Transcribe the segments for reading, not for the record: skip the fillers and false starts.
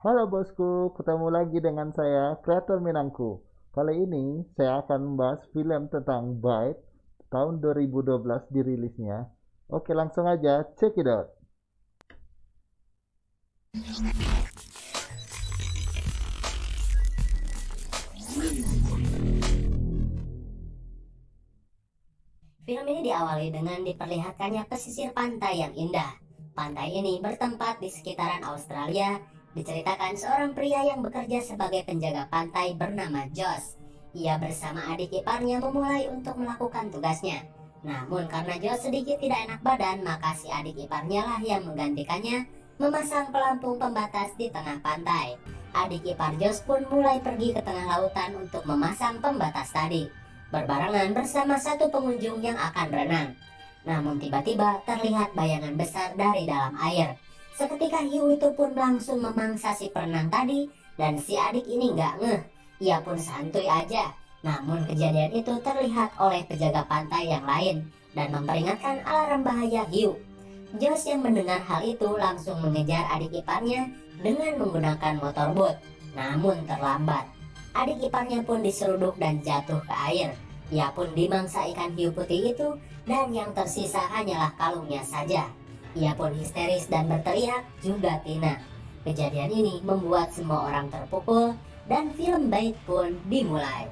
Halo bosku, ketemu lagi dengan saya, Kreator Minangku. Kali ini saya akan membahas film tentang Bite, tahun 2012 dirilisnya. Oke, langsung aja, check it out. Film ini diawali dengan diperlihatkannya pesisir pantai yang indah. Pantai ini bertempat di sekitaran Australia. Diceritakan seorang pria yang bekerja sebagai penjaga pantai bernama Josh. Ia bersama adik iparnya memulai untuk melakukan tugasnya. Namun karena Josh sedikit tidak enak badan, maka si adik iparnya lah yang menggantikannya memasang pelampung pembatas di tengah pantai. Adik ipar Josh pun mulai pergi ke tengah lautan untuk memasang pembatas tadi, berbarengan bersama satu pengunjung yang akan berenang. Namun tiba-tiba terlihat bayangan besar dari dalam air. Seketika hiu itu pun langsung memangsa si perenang tadi, dan si adik ini nggak ngeh. Ia pun santuy aja. Namun kejadian itu terlihat oleh penjaga pantai yang lain dan memperingatkan alarm bahaya hiu. Josh yang mendengar hal itu langsung mengejar adik iparnya dengan menggunakan motorboat. Namun terlambat. Adik iparnya pun diseruduk dan jatuh ke air. Ia pun dimangsa ikan hiu putih itu, dan yang tersisa hanyalah kalungnya saja. Ia pun histeris dan berteriak, juga Tina. Kejadian ini membuat semua orang terpukul, dan film Bait pun dimulai.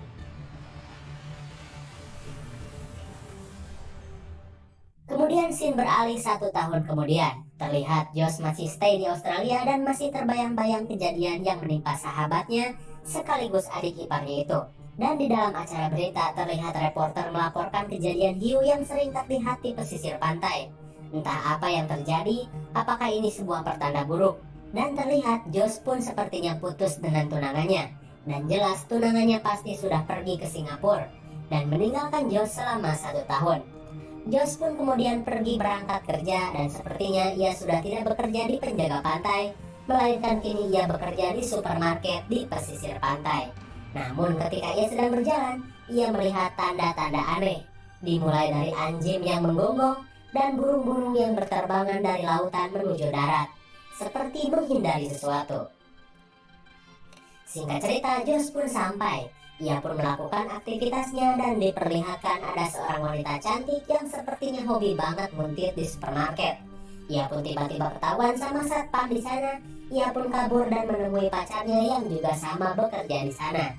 Kemudian scene beralih 1 tahun kemudian. Terlihat Josh masih stay di Australia dan masih terbayang-bayang kejadian yang menimpa sahabatnya sekaligus adik iparnya itu. Dan di dalam acara berita terlihat reporter melaporkan kejadian hiu yang sering terlihat di pesisir pantai. Entah apa yang terjadi, apakah ini sebuah pertanda buruk. Dan terlihat Josh pun sepertinya putus dengan tunangannya. Dan jelas tunangannya pasti sudah pergi ke Singapura dan meninggalkan Josh selama 1 tahun. Josh pun kemudian pergi berangkat kerja dan sepertinya ia sudah tidak bekerja di penjaga pantai, melainkan kini ia bekerja di supermarket di pesisir pantai. Namun ketika ia sedang berjalan, ia melihat tanda-tanda aneh, dimulai dari anjing yang menggonggong dan burung-burung yang berterbangan dari lautan menuju darat, seperti menghindari sesuatu. Singkat cerita, Josh pun sampai. Ia pun melakukan aktivitasnya dan diperlihatkan ada seorang wanita cantik yang sepertinya hobi banget nguntit di supermarket. Ia pun tiba-tiba ketahuan sama satpam di sana. Ia pun kabur dan menemui pacarnya yang juga sama bekerja di sana.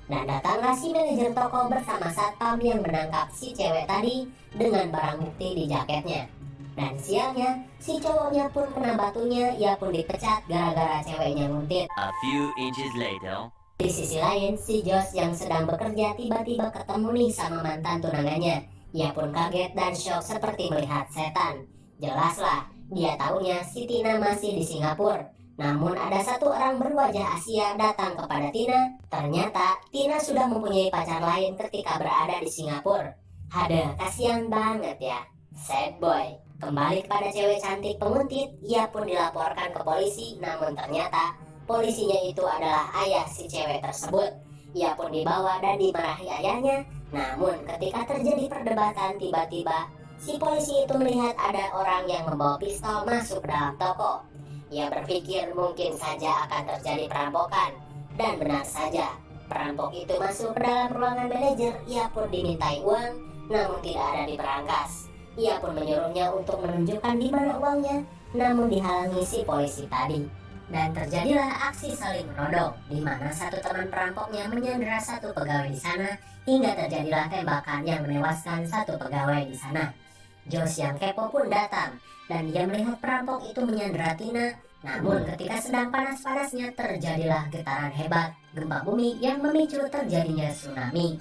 Dan datanglah si manajer toko bersama satpam yang menangkap si cewek tadi dengan barang bukti di jaketnya. Dan sialnya, si cowoknya pun kena batunya, ia pun dipecat gara-gara ceweknya nguntit. A few inches later. Di sisi lain, si Josh yang sedang bekerja tiba-tiba ketemu nih sama mantan tunangannya. Ia pun kaget dan shock seperti melihat setan. Jelaslah, dia taunya si Tina masih di Singapura. Namun ada satu orang berwajah Asia datang kepada Tina. Ternyata Tina sudah mempunyai pacar lain ketika berada di Singapura. Ada, kasihan banget ya. Sad boy. Kembali kepada cewek cantik penguntit, ia pun dilaporkan ke polisi, namun ternyata polisinya itu adalah ayah si cewek tersebut. Ia pun dibawa dan dimarahi ayahnya. Namun ketika terjadi perdebatan, tiba-tiba si polisi itu melihat ada orang yang membawa pistol masuk ke dalam toko. Ia berpikir mungkin saja akan terjadi perampokan. Dan benar saja, perampok itu masuk ke dalam ruangan manajer. Ia pun dimintai uang, namun tidak ada di berangkas. Ia pun menyuruhnya untuk menunjukkan di mana uangnya, namun dihalangi si polisi tadi. Dan terjadilah aksi saling menodong, di mana satu teman perampoknya menyandera satu pegawai di sana, hingga terjadilah tembakan yang menewaskan satu pegawai di sana. Josh yang kepo pun datang, dan dia melihat perampok itu menyandera Tina. Namun ketika sedang panas-panasnya terjadilah getaran hebat, gempa bumi yang memicu terjadinya tsunami.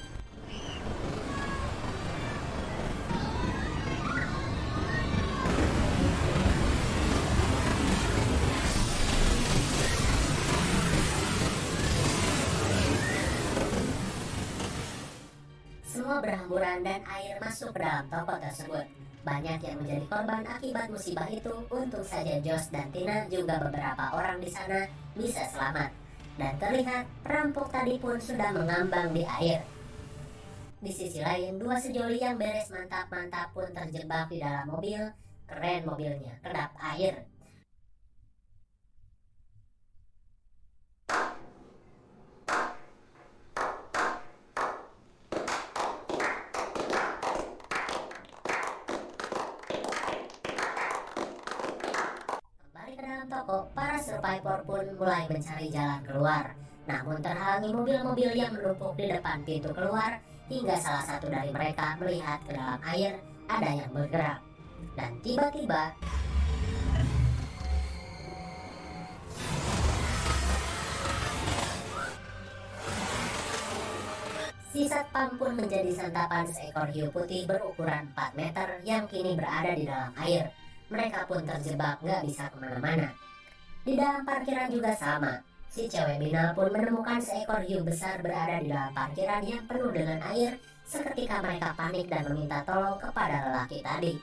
Semua berhamburan dan air masuk ke dalam toko tersebut. Banyak yang menjadi korban akibat musibah itu. Untung saja Josh dan Tina juga beberapa orang di sana bisa selamat. Dan terlihat perampok tadi pun sudah mengambang di air. Di sisi lain, dua sejoli yang beres mantap-mantap pun terjebak di dalam mobil. Keren mobilnya, kedap air. toko, para survivor pun mulai mencari jalan keluar. Namun terhalangi mobil-mobil yang menumpuk di depan pintu keluar, hingga salah satu dari mereka melihat ke dalam air ada yang bergerak. Dan tiba-tiba si satpam pun menjadi santapan seekor hiu putih berukuran 4 meter yang kini berada di dalam air. Mereka pun terjebak gak bisa kemana-mana. Di dalam parkiran juga sama. Si cewek binal pun menemukan seekor hiu besar berada di dalam parkiran yang penuh dengan air. Seketika mereka panik dan meminta tolong kepada lelaki tadi.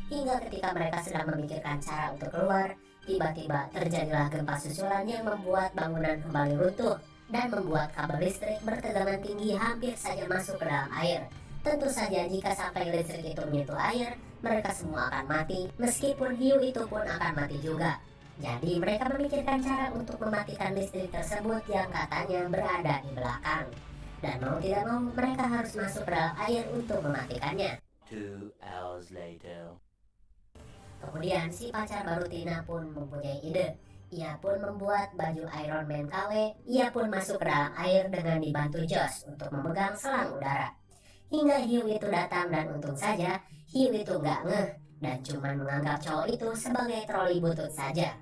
Hingga ketika mereka sedang memikirkan cara untuk keluar, tiba-tiba terjadilah gempa susulan yang membuat bangunan kembali runtuh dan membuat kabel listrik bertegangan tinggi hampir saja masuk ke dalam air. Tentu saja jika sampai listrik itu menyentuh air, mereka semua akan mati, meskipun hiu itu pun akan mati juga. Jadi mereka memikirkan cara untuk mematikan listrik tersebut yang katanya berada di belakang. Dan mau tidak mau mereka harus masuk ke dalam air untuk mematikannya. 2 hours later. Kemudian si pacar baru Tina pun mempunyai ide. Ia pun membuat baju Iron Man KW. Ia pun masuk ke dalam air dengan dibantu Josh untuk memegang selang udara. Hingga hiu itu datang dan untung saja hiu itu nggak ngeh dan cuma menganggap cowok itu sebagai troli butut saja.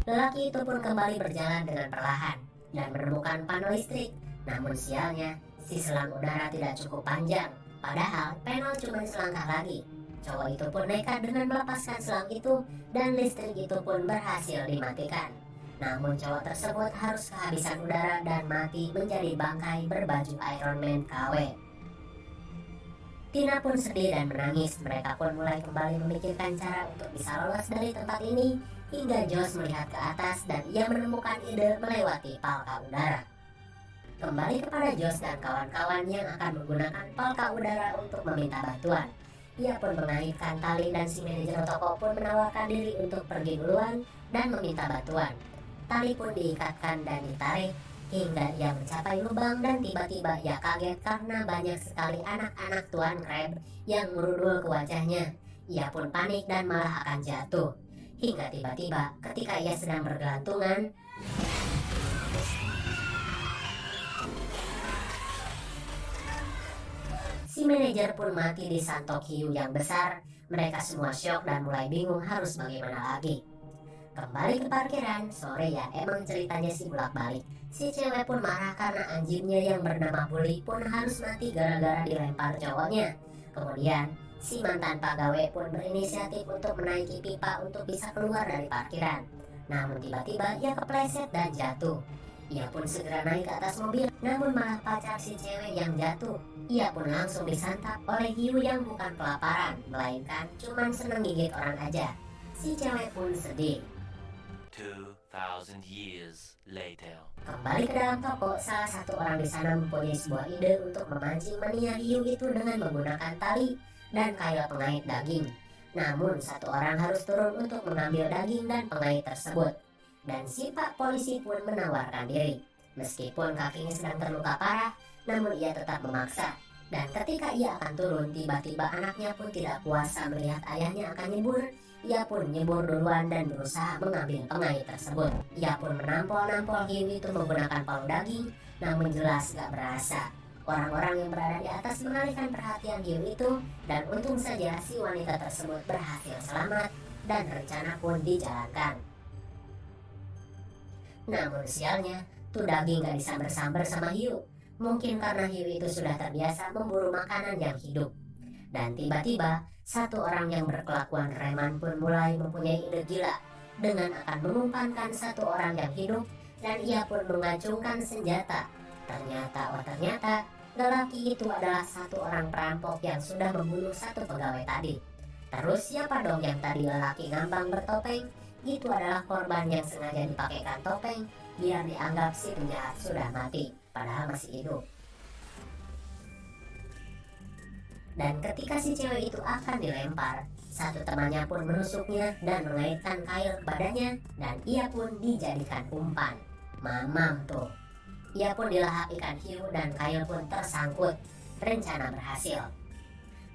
Lelaki itu pun kembali berjalan dengan perlahan dan menemukan panel listrik. Namun sialnya, si selang udara tidak cukup panjang. Padahal panel cuma selangkah lagi. Cowok itu pun nekat dengan melepaskan selang itu dan listrik itu pun berhasil dimatikan. Namun cowok tersebut harus kehabisan udara dan mati menjadi bangkai berbaju Iron Man KW. Tina pun sedih dan menangis. Mereka pun mulai kembali memikirkan cara untuk bisa lolos dari tempat ini. Hingga Josh melihat ke atas dan ia menemukan ide melewati palka udara. Kembali kepada Josh dan kawan-kawan yang akan menggunakan palka udara untuk meminta bantuan. Ia pun mengaitkan tali dan si manajer toko pun menawarkan diri untuk pergi duluan dan meminta bantuan. Tali pun diikatkan dan ditarik hingga ia mencapai lubang dan tiba-tiba ia kaget karena banyak sekali anak-anak Tuan Crab yang merudul ke wajahnya. Ia pun panik dan malah akan jatuh. Hingga tiba-tiba ketika ia sedang bergelantungan, si manajer pun mati di santok hiu yang besar. Mereka semua syok dan mulai bingung harus bagaimana lagi. Kembali ke parkiran, sore ya emang ceritanya sih bolak-balik. Si cewek pun marah karena anjingnya yang bernama Bully pun harus mati gara-gara dilempar cowoknya. Kemudian, si mantan pegawai pun berinisiatif untuk menaiki pipa untuk bisa keluar dari parkiran. Namun tiba-tiba ia kepleset dan jatuh. Ia pun segera naik ke atas mobil, namun malah pacar si cewek yang jatuh. Ia pun langsung disantap oleh hiu yang bukan kelaparan, melainkan cuman seneng gigit orang aja. Si cewek pun sedih. 2,000 years later. Kembali ke dalam toko, salah satu orang di sana mempunyai sebuah ide untuk memancing mania hiu itu dengan menggunakan tali dan kail pengait daging. Namun satu orang harus turun untuk mengambil daging dan pengait tersebut. Dan si pak polisi pun menawarkan diri. Meskipun kakinya sedang terluka parah, namun ia tetap memaksa. Dan ketika ia akan turun, tiba-tiba anaknya pun tidak kuasa melihat ayahnya akan nyebur. Ia pun nyebur duluan dan berusaha mengambil pengait tersebut. Ia pun menampol-nampol hiu itu menggunakan palu daging, namun jelas gak berasa. Orang-orang yang berada di atas mengalihkan perhatian hiu itu, dan untung saja si wanita tersebut berhasil selamat dan rencana pun dijalankan. Namun sialnya, tuh daging gak disamber-samber sama hiu. Mungkin karena hiu itu sudah terbiasa memburu makanan yang hidup. Dan tiba-tiba, satu orang yang berkelakuan reman pun mulai mempunyai ide gila dengan akan mengumpankan satu orang yang hidup dan ia pun mengacungkan senjata. Ternyata lelaki itu adalah satu orang perampok yang sudah membunuh satu pegawai tadi. Terus siapa dong yang tadi lelaki ngambang bertopeng? Itu adalah korban yang sengaja dipakaikan topeng biar dianggap si penjahat sudah mati, padahal masih hidup. Dan ketika si cewek itu akan dilempar, satu temannya pun menusuknya dan mengaitkan kail ke badannya dan ia pun dijadikan umpan. Mamam tuh. Ia pun dilahap ikan hiu dan kail pun tersangkut. Rencana berhasil.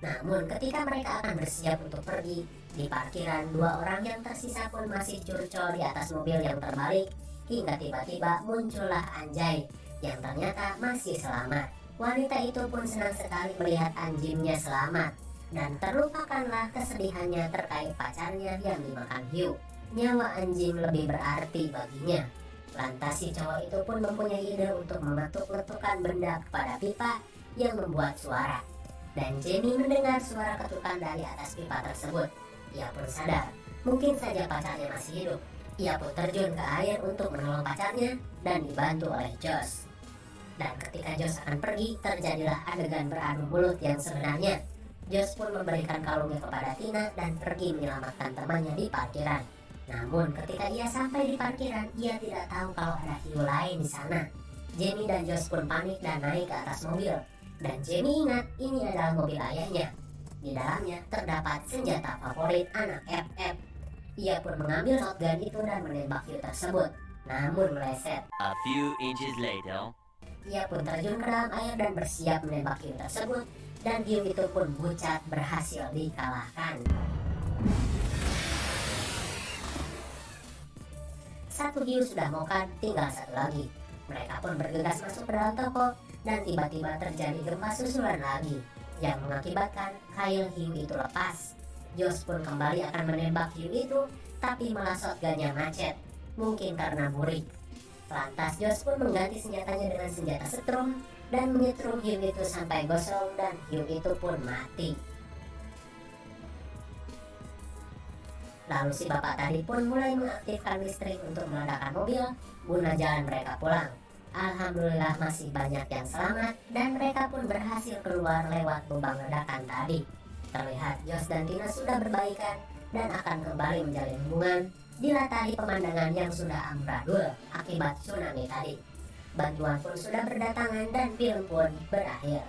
Namun ketika mereka akan bersiap untuk pergi, Di parkiran, dua orang yang tersisa pun masih curcol di atas mobil yang terbalik, hingga tiba-tiba muncullah Anjay yang ternyata masih selamat. Wanita itu pun senang sekali melihat anjingnya selamat, dan terlupakanlah kesedihannya terkait pacarnya yang dimakan hiu. Nyawa anjing lebih berarti baginya. Lantas si cowok itu pun mempunyai ide untuk mengetuk-letukan benda kepada pipa yang membuat suara. Dan Jamie mendengar suara ketukan dari atas pipa tersebut. Ia pun sadar, mungkin saja pacarnya masih hidup. Ia pun terjun ke air untuk menolong pacarnya dan dibantu oleh Josh. Dan ketika Josh akan pergi, terjadilah adegan beradu mulut yang sebenarnya. Josh pun memberikan kalungnya kepada Tina dan pergi menyelamatkan temannya di parkiran. Namun ketika ia sampai di parkiran, ia tidak tahu kalau ada hiu lain di sana. Jamie dan Josh pun panik dan naik ke atas mobil. Dan Jamie ingat ini adalah mobil ayahnya. Di dalamnya terdapat senjata favorit anak FF. Ia pun mengambil shotgun itu dan menembak hiu tersebut, namun meleset. A few inches later. Ia pun terjun ke dalam air dan bersiap menembak hiu tersebut, dan hiu itu pun bucat berhasil dikalahkan. Satu hiu sudah mokan, tinggal satu lagi. Mereka pun bergegas masuk ke dalam toko, dan tiba-tiba terjadi gempa susulan lagi yang mengakibatkan kail hiu itu lepas. Josh pun kembali akan menembak hiu itu, tapi malah shotgunnya macet, mungkin karena burik. Lantas Josh pun mengganti senjatanya dengan senjata setrum dan menyetrum hiu itu sampai gosong, dan hiu itu pun mati. Lalu si bapak tadi pun mulai mengaktifkan listrik untuk meledakkan mobil guna jalan mereka pulang. Alhamdulillah masih banyak yang selamat, dan mereka pun berhasil keluar lewat lubang ledakan tadi. Terlihat Josh dan Tina sudah berbaikan dan akan kembali menjalin hubungan di latari pemandangan yang sudah amburadul akibat tsunami tadi. Bantuan pun sudah berdatangan dan film pun berakhir.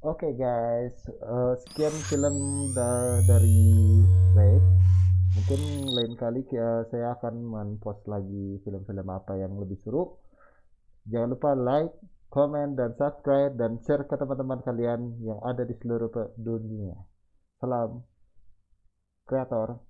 Oke guys, sekian film dari Red. Mungkin lain kali saya akan men-post lagi film-film apa yang lebih seru. Jangan lupa like, comment, dan subscribe, dan share ke teman-teman kalian yang ada di seluruh dunia. Salam kreator.